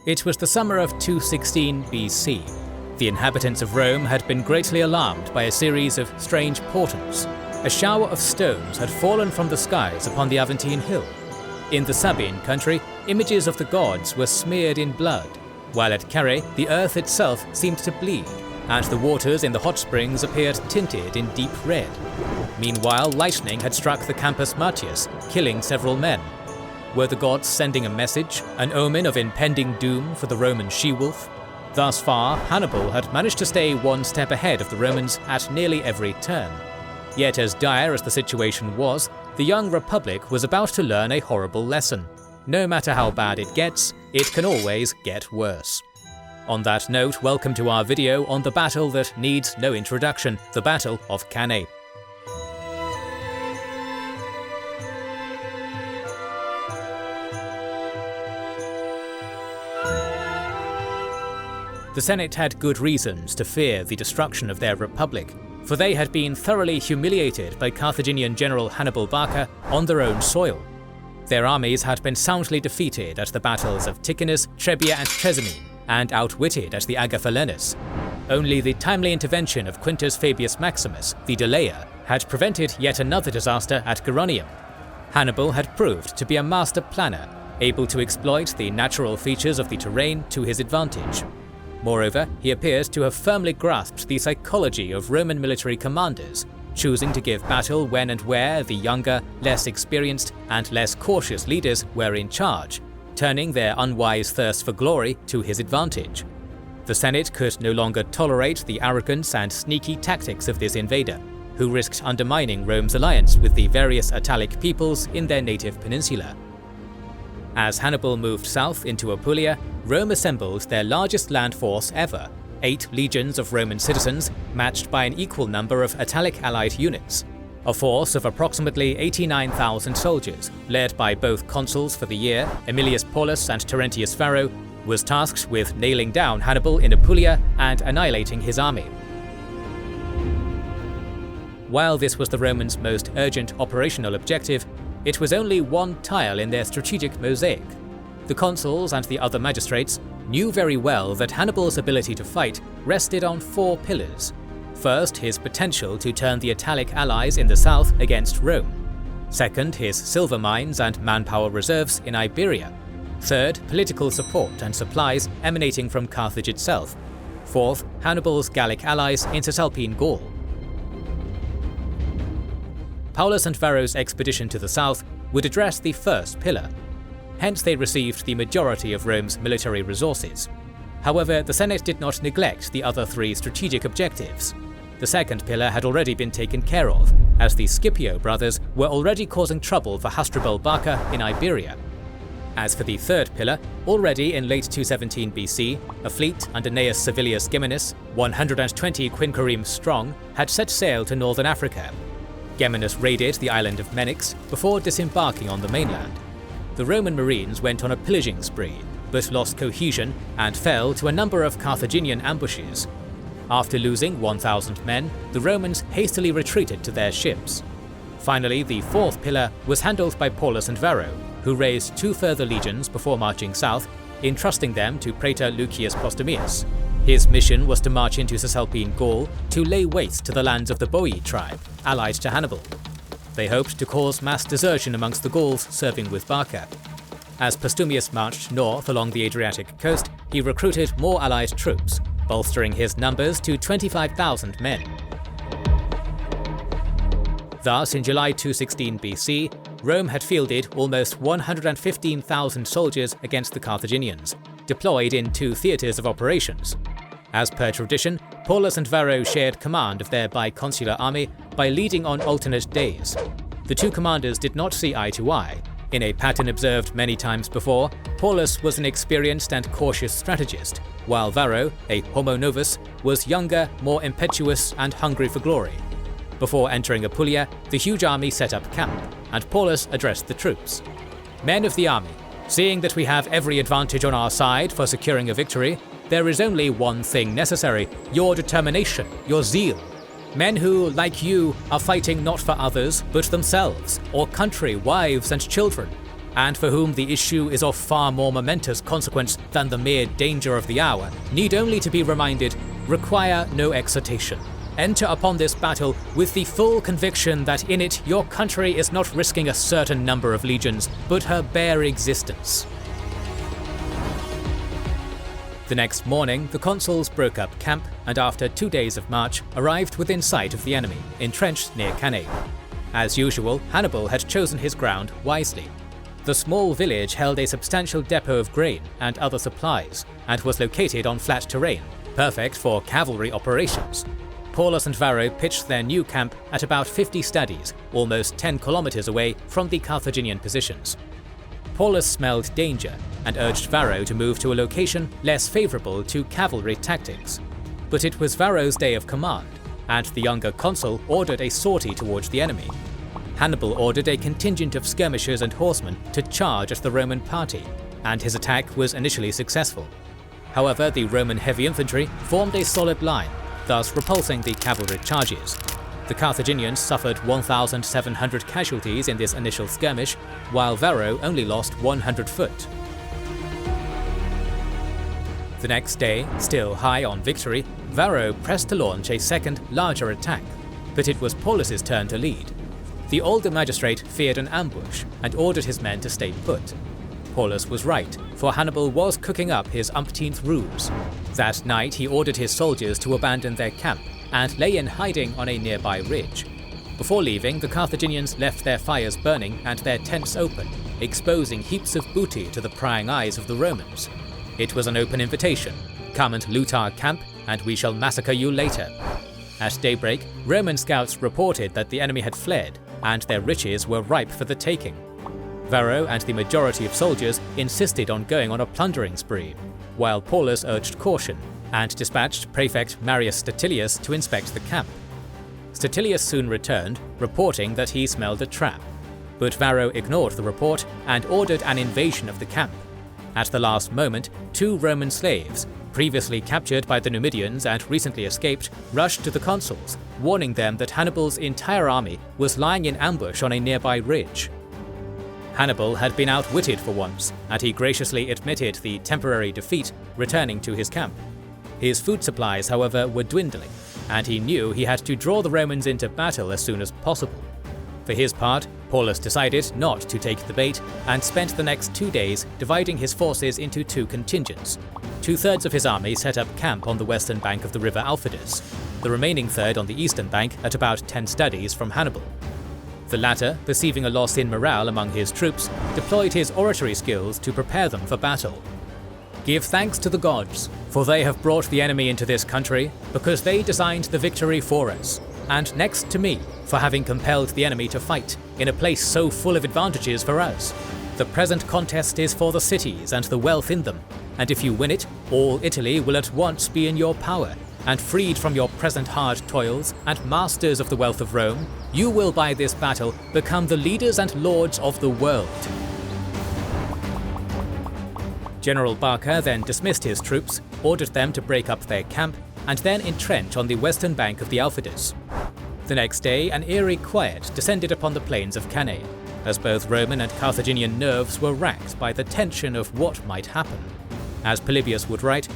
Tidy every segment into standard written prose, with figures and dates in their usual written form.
It was the summer of 216 BC. The inhabitants of Rome had been greatly alarmed by a series of strange portents. A shower of stones had fallen from the skies upon the Aventine hill. In the Sabine country, images of the gods were smeared in blood, while at Carrhae the earth itself seemed to bleed, and the waters in the hot springs appeared tinted in deep red. Meanwhile, lightning had struck the Campus Martius, killing several men. Were the gods sending a message, an omen of impending doom for the Roman she-wolf? Thus far, Hannibal had managed to stay one step ahead of the Romans at nearly every turn. Yet as dire as the situation was, the young Republic was about to learn a horrible lesson. No matter how bad it gets, it can always get worse. On that note, welcome to our video on the battle that needs no introduction, the Battle of Cannae. The Senate had good reasons to fear the destruction of their republic, for they had been thoroughly humiliated by Carthaginian general Hannibal Barca on their own soil. Their armies had been soundly defeated at the battles of Ticinus, Trebia and Trasimene, and outwitted at the Agaphalanis. Only the timely intervention of Quintus Fabius Maximus, the delayer, had prevented yet another disaster at Geronium. Hannibal had proved to be a master planner, able to exploit the natural features of the terrain to his advantage. Moreover, he appears to have firmly grasped the psychology of Roman military commanders, choosing to give battle when and where the younger, less experienced, and less cautious leaders were in charge, turning their unwise thirst for glory to his advantage. The Senate could no longer tolerate the arrogance and sneaky tactics of this invader, who risked undermining Rome's alliance with the various Italic peoples in their native peninsula. As Hannibal moved south into Apulia, Rome assembled their largest land force ever, 8 legions of Roman citizens matched by an equal number of Italic allied units. A force of approximately 89,000 soldiers, led by both consuls for the year, Aemilius Paulus and Terentius Varro, was tasked with nailing down Hannibal in Apulia and annihilating his army. While this was the Romans' most urgent operational objective, it was only one tile in their strategic mosaic. The consuls and the other magistrates knew very well that Hannibal's ability to fight rested on 4 pillars. First, his potential to turn the Italic allies in the south against Rome. Second, his silver mines and manpower reserves in Iberia. Third, political support and supplies emanating from Carthage itself. Fourth, Hannibal's Gallic allies in Cisalpine Gaul. Paulus and Varro's expedition to the south would address the first pillar. Hence they received the majority of Rome's military resources. However, the Senate did not neglect the other 3 strategic objectives. The second pillar had already been taken care of, as the Scipio brothers were already causing trouble for Hannibal Barca in Iberia. As for the third pillar, already in late 217 BC, a fleet under Gnaeus Servilius Geminus, 120 quinqueremes strong, had set sail to northern Africa. Geminus raided the island of Menix before disembarking on the mainland. The Roman marines went on a pillaging spree, but lost cohesion and fell to a number of Carthaginian ambushes. After losing 1,000 men, the Romans hastily retreated to their ships. Finally, the fourth pillar was handled by Paulus and Varro, who raised 2 further legions before marching south, entrusting them to Praetor Lucius Postumius. His mission was to march into Cisalpine Gaul to lay waste to the lands of the Boii tribe, allied to Hannibal. They hoped to cause mass desertion amongst the Gauls serving with Barca. As Postumius marched north along the Adriatic coast, he recruited more allied troops, bolstering his numbers to 25,000 men. Thus, in July 216 BC, Rome had fielded almost 115,000 soldiers against the Carthaginians, deployed in 2 theatres of operations. As per tradition, Paulus and Varro shared command of their biconsular army by leading on alternate days. The 2 commanders did not see eye to eye. In a pattern observed many times before, Paulus was an experienced and cautious strategist, while Varro, a homo novus, was younger, more impetuous, and hungry for glory. Before entering Apulia, the huge army set up camp, and Paulus addressed the troops. "Men of the army, seeing that we have every advantage on our side for securing a victory, there is only one thing necessary: your determination, your zeal. Men who, like you, are fighting not for others, but themselves, or country, wives, and children. and for whom the issue is of far more momentous consequence than the mere danger of the hour, need only to be reminded, require no exhortation. Enter upon this battle with the full conviction that in it your country is not risking a certain number of legions, but her bare existence. The next morning, the consuls broke up camp and after 2 days of march arrived within sight of the enemy, entrenched near Cannae. As usual, Hannibal had chosen his ground wisely. The small village held a substantial depot of grain and other supplies, and was located on flat terrain, perfect for cavalry operations. Paulus and Varro pitched their new camp at about 50 stadies, almost 10 kilometers away from the Carthaginian positions. Paulus smelled danger and urged Varro to move to a location less favorable to cavalry tactics. But it was Varro's day of command, and the younger consul ordered a sortie towards the enemy. Hannibal ordered a contingent of skirmishers and horsemen to charge at the Roman party, and his attack was initially successful. However, the Roman heavy infantry formed a solid line, thus repulsing the cavalry charges. The Carthaginians suffered 1,700 casualties in this initial skirmish, while Varro only lost 100 foot. The next day, still high on victory, Varro pressed to launch a second, larger attack, but it was Paulus's turn to lead. The older magistrate feared an ambush and ordered his men to stay put. Paulus was right, for Hannibal was cooking up his umpteenth ruse. That night he ordered his soldiers to abandon their camp and lay in hiding on a nearby ridge. Before leaving, the Carthaginians left their fires burning and their tents open, exposing heaps of booty to the prying eyes of the Romans. It was an open invitation: come and loot our camp, and we shall massacre you later. At daybreak, Roman scouts reported that the enemy had fled, and their riches were ripe for the taking. Varro and the majority of soldiers insisted on going on a plundering spree, while Paulus urged caution, and dispatched Prefect Marius Statilius to inspect the camp. Statilius soon returned, reporting that he smelled a trap, but Varro ignored the report and ordered an invasion of the camp. At the last moment, 2 Roman slaves, previously captured by the Numidians and recently escaped, rushed to the consuls, warning them that Hannibal's entire army was lying in ambush on a nearby ridge. Hannibal had been outwitted for once, and he graciously admitted the temporary defeat, returning to his camp. His food supplies, however, were dwindling, and he knew he had to draw the Romans into battle as soon as possible. For his part, Paulus decided not to take the bait and spent the next 2 days dividing his forces into 2 contingents. 2/3 of his army set up camp on the western bank of the river Aufidus, the remaining third on the eastern bank at about 10 stadies from Hannibal. The latter, perceiving a loss in morale among his troops, deployed his oratory skills to prepare them for battle. Give thanks to the gods, for they have brought the enemy into this country, because they designed the victory for us. And next to me, for having compelled the enemy to fight, in a place so full of advantages for us. The present contest is for the cities and the wealth in them, and if you win it, all Italy will at once be in your power, and freed from your present hard toils, and masters of the wealth of Rome, you will by this battle become the leaders and lords of the world. General Barca then dismissed his troops, ordered them to break up their camp, and then entrench on the western bank of the Aufidus. The next day, an eerie quiet descended upon the plains of Cannae, as both Roman and Carthaginian nerves were racked by the tension of what might happen. As Polybius would write,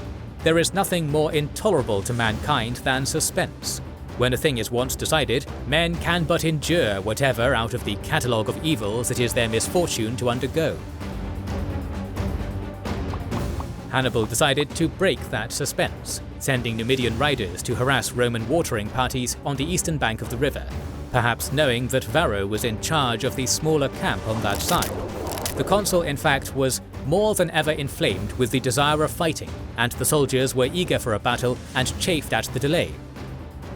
there is nothing more intolerable to mankind than suspense. When a thing is once decided, men can but endure whatever out of the catalogue of evils it is their misfortune to undergo. Hannibal decided to break that suspense, sending Numidian riders to harass Roman watering parties on the eastern bank of the river, perhaps knowing that Varro was in charge of the smaller camp on that side. The consul, in fact, was more than ever inflamed with the desire of fighting, and the soldiers were eager for a battle and chafed at the delay.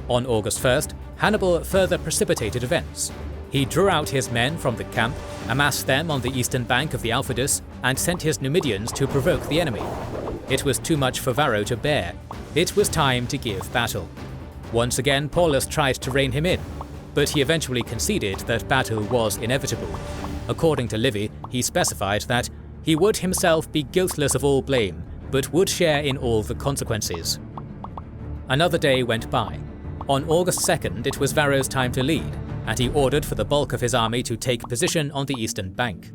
On August 1st, Hannibal further precipitated events. He drew out his men from the camp, amassed them on the eastern bank of the Aufidus, and sent his Numidians to provoke the enemy. It was too much for Varro to bear. It was time to give battle. Once again, Paulus tried to rein him in, but he eventually conceded that battle was inevitable. According to Livy, he specified that he would himself be guiltless of all blame, but would share in all the consequences. Another day went by. On August 2nd, it was Varro's time to lead, and he ordered for the bulk of his army to take position on the eastern bank.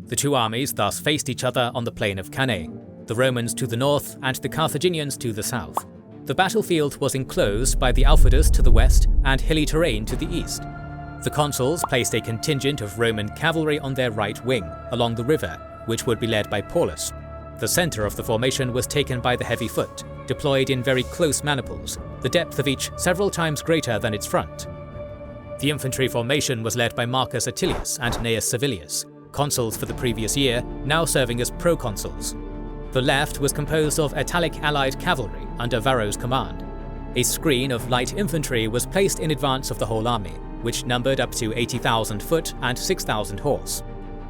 The two armies thus faced each other on the plain of Cannae, the Romans to the north and the Carthaginians to the south. The battlefield was enclosed by the Aufidus to the west and hilly terrain to the east. The consuls placed a contingent of Roman cavalry on their right wing, along the river, which would be led by Paulus. The center of the formation was taken by the heavy foot, deployed in very close maniples, the depth of each several times greater than its front. The infantry formation was led by Marcus Attilius and Gnaeus Servilius, consuls for the previous year, now serving as proconsuls. The left was composed of Italic allied cavalry under Varro's command. A screen of light infantry was placed in advance of the whole army, which numbered up to 80,000 foot and 6,000 horse.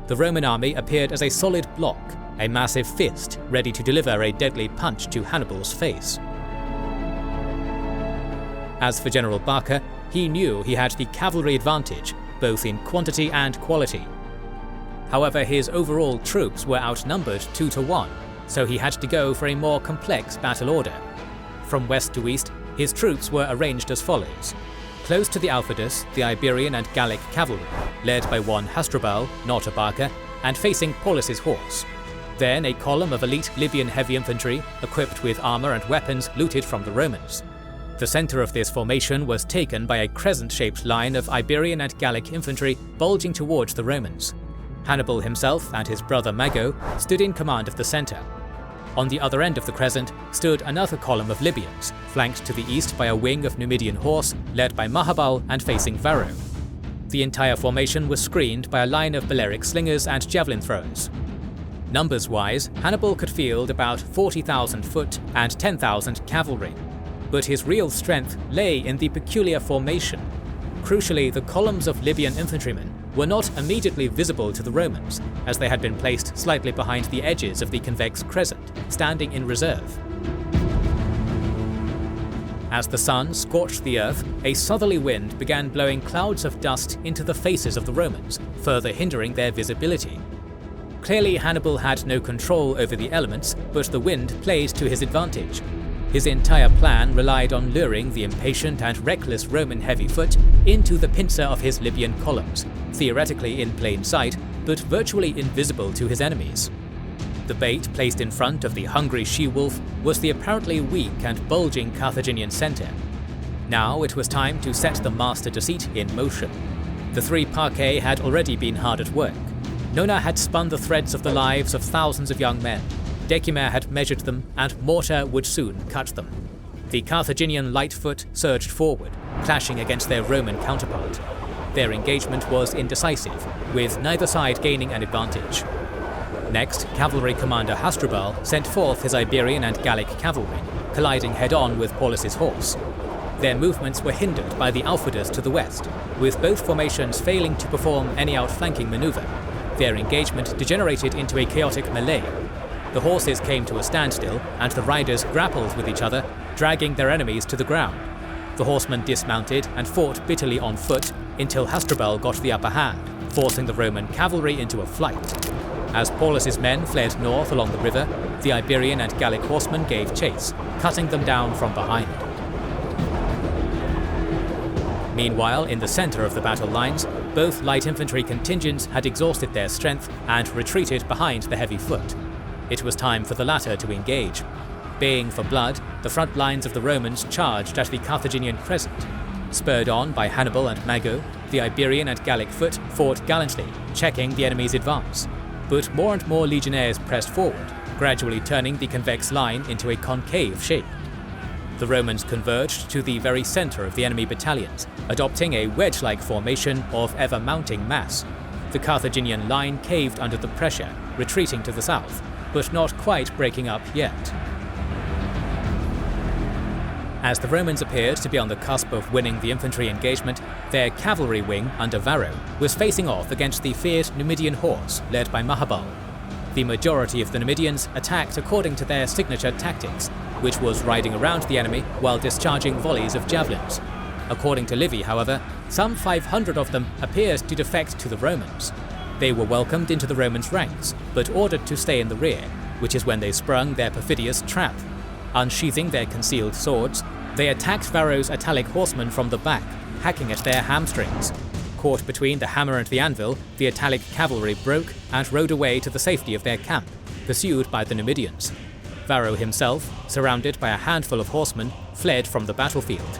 The Roman army appeared as a solid block, a massive fist ready to deliver a deadly punch to Hannibal's face. As for General Barca, he knew he had the cavalry advantage, both in quantity and quality. However, his overall troops were outnumbered 2-1, so he had to go for a more complex battle order. From west to east, his troops were arranged as follows. Close to the Aufidus, the Iberian and Gallic cavalry, led by one Hasdrubal, not a Barca, and facing Paulus's horse. Then a column of elite Libyan heavy infantry, equipped with armor and weapons looted from the Romans. The center of this formation was taken by a crescent-shaped line of Iberian and Gallic infantry bulging towards the Romans. Hannibal himself and his brother Mago stood in command of the center. On the other end of the crescent stood another column of Libyans, flanked to the east by a wing of Numidian horse led by Hannibal and facing Varro. The entire formation was screened by a line of Balearic slingers and javelin throwers. Numbers-wise, Hannibal could field about 40,000 foot and 10,000 cavalry, but his real strength lay in the peculiar formation. Crucially, the columns of Libyan infantrymen were not immediately visible to the Romans, as they had been placed slightly behind the edges of the convex crescent, standing in reserve. As the sun scorched the earth, a southerly wind began blowing clouds of dust into the faces of the Romans, further hindering their visibility. Clearly, Hannibal had no control over the elements, but the wind played to his advantage. His entire plan relied on luring the impatient and reckless Roman heavy foot into the pincer of his Libyan columns, theoretically in plain sight, but virtually invisible to his enemies. The bait placed in front of the hungry she-wolf was the apparently weak and bulging Carthaginian center. Now it was time to set the master deceit in motion. The three Parcae had already been hard at work. Nona had spun the threads of the lives of thousands of young men. Decimer had measured them, and mortar would soon cut them. The Carthaginian light foot surged forward, clashing against their Roman counterpart. Their engagement was indecisive, with neither side gaining an advantage. Next, cavalry commander Hasdrubal sent forth his Iberian and Gallic cavalry, colliding head-on with Paulus's horse. Their movements were hindered by the Aufidus to the west, with both formations failing to perform any outflanking maneuver. Their engagement degenerated into a chaotic melee. The horses came to a standstill, and the riders grappled with each other, dragging their enemies to the ground. The horsemen dismounted and fought bitterly on foot until Hasdrubal got the upper hand, forcing the Roman cavalry into a flight. As Paulus's men fled north along the river, the Iberian and Gallic horsemen gave chase, cutting them down from behind. Meanwhile, in the center of the battle lines, both light infantry contingents had exhausted their strength and retreated behind the heavy foot. It was time for the latter to engage. Baying for blood, the front lines of the Romans charged at the Carthaginian crescent. Spurred on by Hannibal and Mago, the Iberian and Gallic foot fought gallantly, checking the enemy's advance. But more and more legionnaires pressed forward, gradually turning the convex line into a concave shape. The Romans converged to the very center of the enemy battalions, adopting a wedge-like formation of ever-mounting mass. The Carthaginian line caved under the pressure, retreating to the south, but not quite breaking up yet. As the Romans appeared to be on the cusp of winning the infantry engagement, their cavalry wing under Varro was facing off against the feared Numidian horse led by Hannibal. The majority of the Numidians attacked according to their signature tactics, which was riding around the enemy while discharging volleys of javelins. According to Livy, however, some 500 of them appeared to defect to the Romans. They were welcomed into the Romans' ranks, but ordered to stay in the rear, which is when they sprung their perfidious trap. Unsheathing their concealed swords, they attacked Varro's Italic horsemen from the back, hacking at their hamstrings. caught between the hammer and the anvil, the Italic cavalry broke and rode away to the safety of their camp, pursued by the Numidians. Varro himself, surrounded by a handful of horsemen, fled from the battlefield.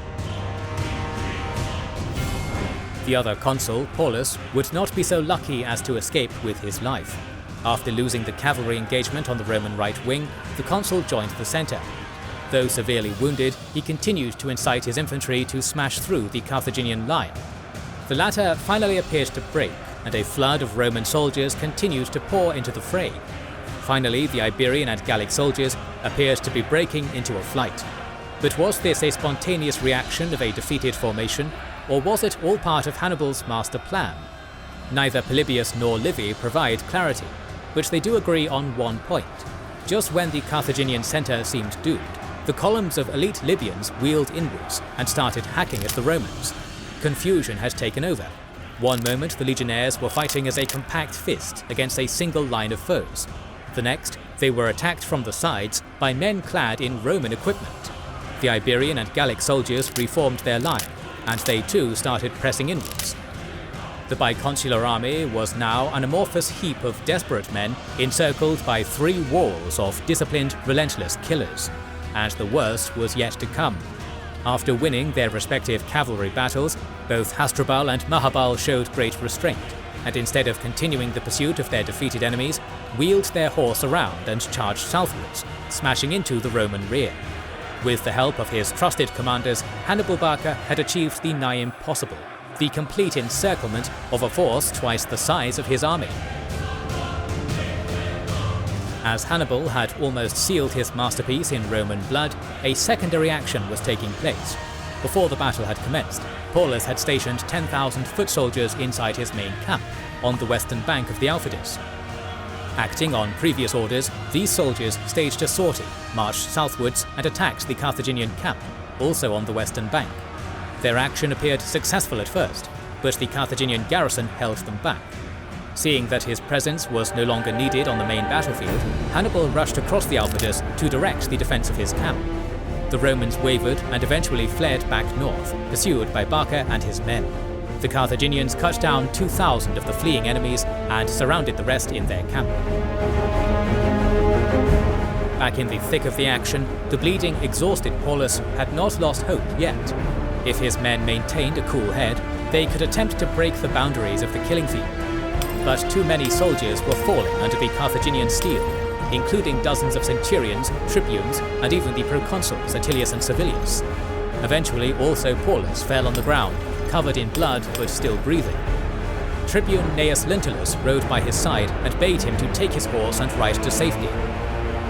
The other consul, Paulus, would not be so lucky as to escape with his life. After losing the cavalry engagement on the Roman right wing, the consul joined the centre. Though severely wounded, he continued to incite his infantry to smash through the Carthaginian line. The latter finally appeared to break, and a flood of Roman soldiers continued to pour into the fray. Finally, the Iberian and Gallic soldiers appeared to be breaking into a flight. But was this a spontaneous reaction of a defeated formation, or was it all part of Hannibal's master plan? Neither Polybius nor Livy provide clarity, but they do agree on one point. Just when the Carthaginian centre seemed doomed, the columns of elite Libyans wheeled inwards and started hacking at the Romans. Confusion had taken over. One moment the legionnaires were fighting as a compact fist against a single line of foes. The next, they were attacked from the sides by men clad in Roman equipment. The Iberian and Gallic soldiers reformed their line, and they too started pressing inwards. The biconsular army was now an amorphous heap of desperate men encircled by 3 walls of disciplined, relentless killers. And the worst was yet to come. After winning their respective cavalry battles, both Hasdrubal and Mahabal showed great restraint, and instead of continuing the pursuit of their defeated enemies, wheeled their horse around and charged southwards, smashing into the Roman rear. With the help of his trusted commanders, Hannibal Barca had achieved the nigh impossible, the complete encirclement of a force twice the size of his army. As Hannibal had almost sealed his masterpiece in Roman blood, a secondary action was taking place. Before the battle had commenced, Paulus had stationed 10,000 foot soldiers inside his main camp, on the western bank of the Aufidus. Acting on previous orders, these soldiers staged a sortie, marched southwards and attacked the Carthaginian camp, also on the western bank. Their action appeared successful at first, but the Carthaginian garrison held them back. Seeing that his presence was no longer needed on the main battlefield, Hannibal rushed across the Aufidus to direct the defence of his camp. The Romans wavered and eventually fled back north, pursued by Barca and his men. The Carthaginians cut down 2,000 of the fleeing enemies and surrounded the rest in their camp. Back in the thick of the action, the bleeding, exhausted Paulus had not lost hope yet. If his men maintained a cool head, they could attempt to break the boundaries of the killing field. But too many soldiers were falling under the Carthaginian steel, including dozens of centurions, tribunes, and even the proconsuls Attilius and Servilius. Eventually, also Paulus fell on the ground, covered in blood but still breathing. Tribune Gnaeus Lentulus rode by his side and bade him to take his horse and ride to safety.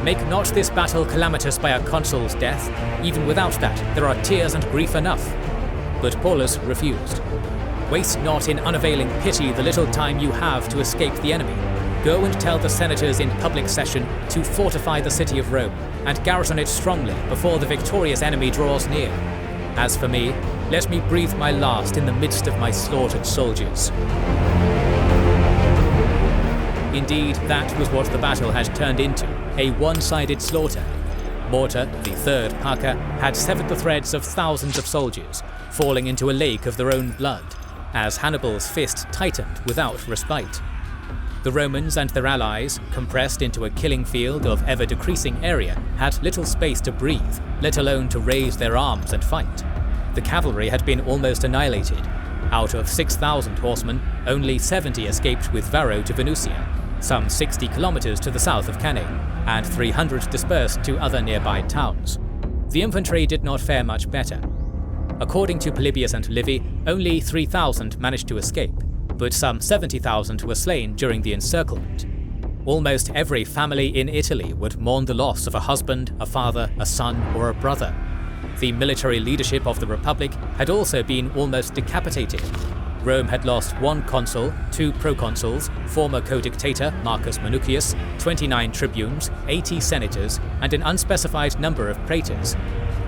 "Make not this battle calamitous by a consul's death. Even without that, there are tears and grief enough." But Paulus refused. "Waste not in unavailing pity the little time you have to escape the enemy. Go and tell the senators in public session to fortify the city of Rome and garrison it strongly before the victorious enemy draws near. As for me, let me breathe my last in the midst of my slaughtered soldiers." Indeed, that was what the battle had turned into, a one-sided slaughter. Mortar, the third Parca, had severed the threads of thousands of soldiers, falling into a lake of their own blood, as Hannibal's fist tightened without respite. The Romans and their allies, compressed into a killing field of ever-decreasing area, had little space to breathe, let alone to raise their arms and fight. The cavalry had been almost annihilated. Out of 6,000 horsemen, only 70 escaped with Varro to Venusia, some 60 kilometers to the south of Cannae, and 300 dispersed to other nearby towns. The infantry did not fare much better. According to Polybius and Livy, only 3,000 managed to escape, but some 70,000 were slain during the encirclement. Almost every family in Italy would mourn the loss of a husband, a father, a son, or a brother. The military leadership of the Republic had also been almost decapitated. Rome had lost 1 consul, 2 proconsuls, former co-dictator Marcus Minucius, 29 tribunes, 80 senators, and an unspecified number of praetors.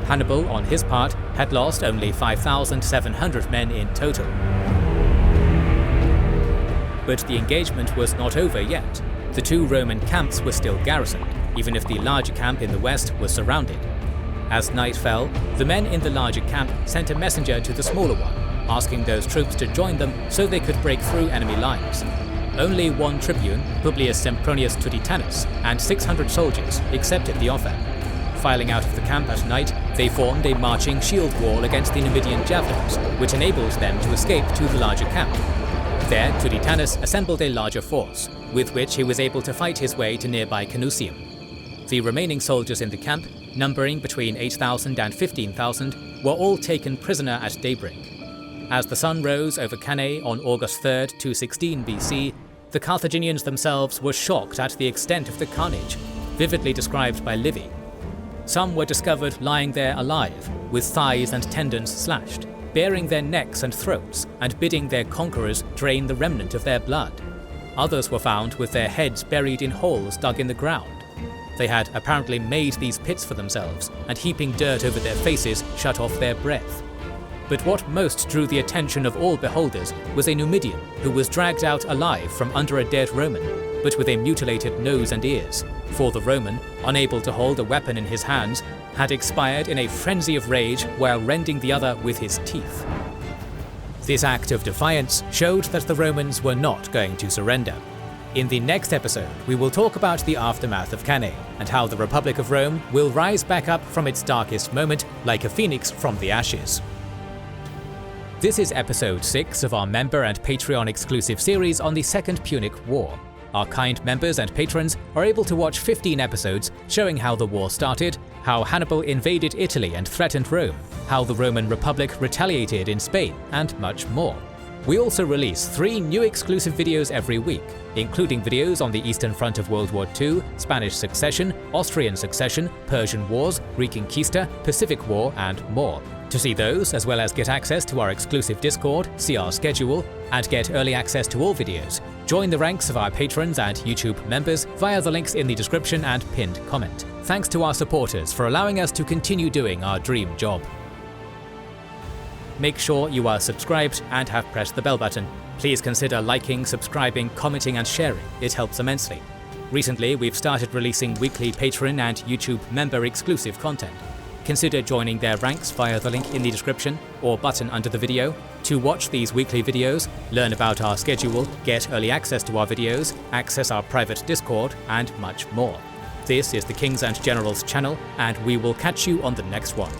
Hannibal, on his part, had lost only 5,700 men in total. But the engagement was not over yet. The 2 Roman camps were still garrisoned, even if the larger camp in the west was surrounded. As night fell, the men in the larger camp sent a messenger to the smaller one, asking those troops to join them so they could break through enemy lines. Only one tribune, Publius Sempronius Tuditanus, and 600 soldiers accepted the offer. Filing out of the camp at night, they formed a marching shield wall against the Numidian javelins, which enabled them to escape to the larger camp. There, Tuditanus assembled a larger force, with which he was able to fight his way to nearby Canusium. The remaining soldiers in the camp, numbering between 8,000 and 15,000, were all taken prisoner at daybreak. As the sun rose over Cannae on August 3rd, 216 BC, the Carthaginians themselves were shocked at the extent of the carnage, vividly described by Livy. Some were discovered lying there alive, with thighs and tendons slashed, baring their necks and throats, and bidding their conquerors drain the remnant of their blood. Others were found with their heads buried in holes dug in the ground. They had apparently made these pits for themselves, and heaping dirt over their faces shut off their breath. But what most drew the attention of all beholders was a Numidian who was dragged out alive from under a dead Roman, but with a mutilated nose and ears, for the Roman, unable to hold a weapon in his hands, had expired in a frenzy of rage while rending the other with his teeth. This act of defiance showed that the Romans were not going to surrender. In the next episode, we will talk about the aftermath of Cannae, and how the Republic of Rome will rise back up from its darkest moment like a phoenix from the ashes. This is episode 6 of our member and Patreon exclusive series on the Second Punic War. Our kind members and patrons are able to watch 15 episodes showing how the war started, how Hannibal invaded Italy and threatened Rome, how the Roman Republic retaliated in Spain, and much more. We also release 3 new exclusive videos every week, including videos on the Eastern Front of World War II, Spanish Succession, Austrian Succession, Persian Wars, Reconquista, Pacific War, and more. To see those, as well as get access to our exclusive Discord, see our schedule, and get early access to all videos, join the ranks of our patrons and YouTube members via the links in the description and pinned comment. Thanks to our supporters for allowing us to continue doing our dream job. Make sure you are subscribed and have pressed the bell button. Please consider liking, subscribing, commenting and sharing. It helps immensely. Recently, we've started releasing weekly Patreon and YouTube member exclusive content. Consider joining their ranks via the link in the description or button under the video to watch these weekly videos, learn about our schedule, get early access to our videos, access our private Discord, and much more. This is the Kings and Generals channel, and we will catch you on the next one.